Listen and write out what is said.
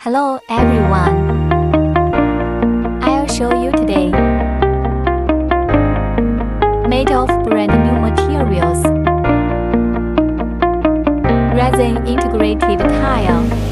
Hello everyone, I'll show you today. Made of brand new materials. Resin integrated tile.